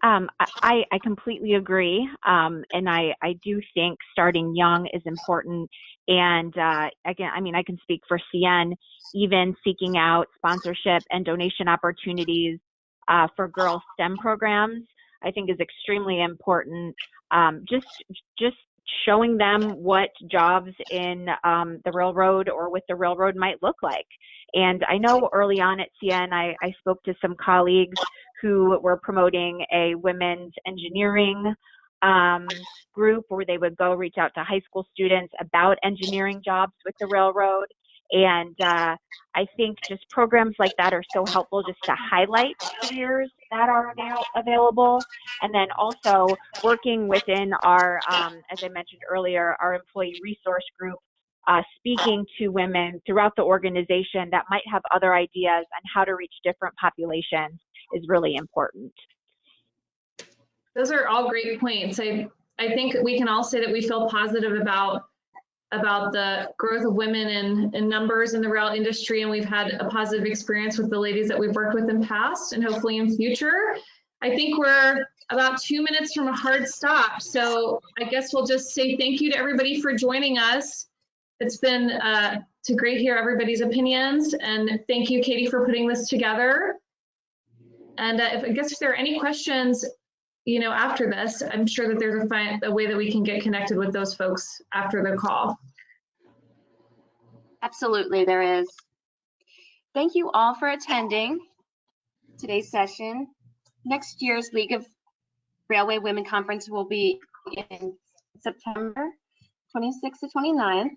Speaker 6: I completely agree. And I do think starting young is important. And again, I mean, I can speak for CN, even seeking out sponsorship and donation opportunities for girl STEM programs, I think is extremely important. Just showing them what jobs in the railroad or with the railroad might look like. And I know early on at CN, I spoke to some colleagues who were promoting a women's engineering group where they would go reach out to high school students about engineering jobs with the railroad. And I think just programs like that are so helpful just to highlight careers that are available. And then also working within our, as I mentioned earlier, our employee resource group, speaking to women throughout the organization that might have other ideas on how to reach different populations is really important.
Speaker 2: Those are all great points. I think we can all say that we feel positive about the growth of women in numbers in the rail industry, and we've had a positive experience with the ladies that we've worked with in past and hopefully in future. I think we're about 2 minutes from a hard stop, so I guess we'll just say thank you to everybody for joining us. It's been great to hear everybody's opinions, and thank you, Katie, for putting this together. And if there are any questions, you know, after this, I'm sure that there's a way that we can get connected with those folks after the call.
Speaker 7: Absolutely, there is. Thank you all for attending. today's session. Next year's League of Railway Women Conference will be in September 26th to 29th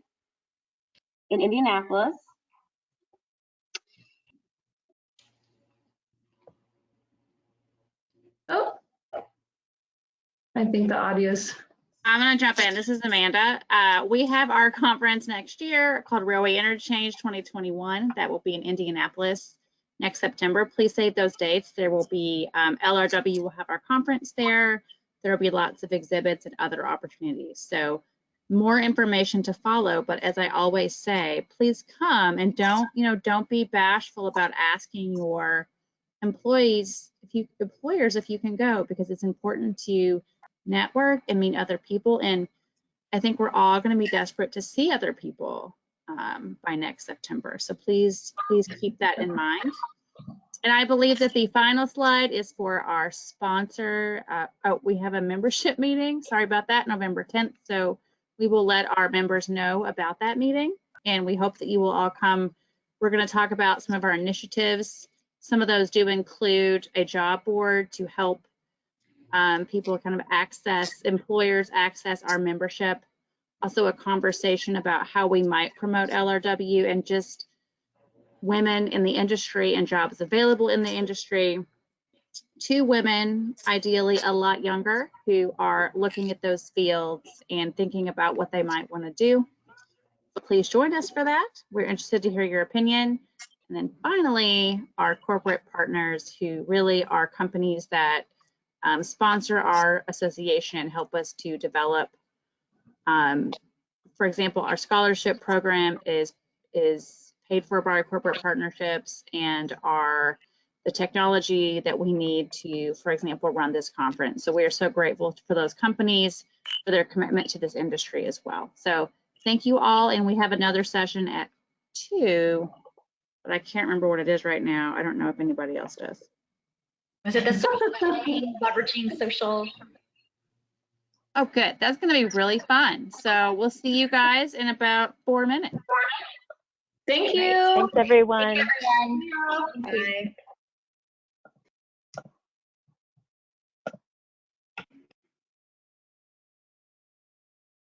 Speaker 7: in Indianapolis.
Speaker 2: Oh, I think the audio's.
Speaker 8: I'm going to jump in. This is Amanda. We have our conference next year called Railway Interchange 2021. That will be in Indianapolis next September. Please save those dates. There will be LRW will have our conference there. There will be lots of exhibits and other opportunities. So more information to follow. But as I always say, please come and don't be bashful about asking your employers if you can go, because it's important to network and meet other people. And I think we're all going to be desperate to see other people by next September. So please keep that in mind. And I believe that the final slide is for our sponsor. We have a membership meeting. Sorry about that, November 10th. So we will let our members know about that meeting. And we hope that you will all come. We're going to talk about some of our initiatives. Some of those do include a job board to help people kind of employers access our membership. Also a conversation about how we might promote LRW and just women in the industry and jobs available in the industry. 2 women, ideally a lot younger, who are looking at those fields and thinking about what they might want to do. So please join us for that. We're interested to hear your opinion. And then finally, our corporate partners, who really are companies that sponsor our association and help us to develop. For example, our scholarship program is paid for by our corporate partnerships, and the technology that we need to, for example, run this conference. So we are so grateful for those companies for their commitment to this industry as well. So thank you all, and we have another session at 2, but I can't remember what it is right now. I don't know if anybody else does.
Speaker 5: Was it the leveraging social?
Speaker 8: Oh, good. That's going to be really fun. So we'll see you guys in about 4 minutes.
Speaker 2: Thank you.
Speaker 1: Thanks, everyone.
Speaker 5: Thank you, everyone.
Speaker 4: Bye.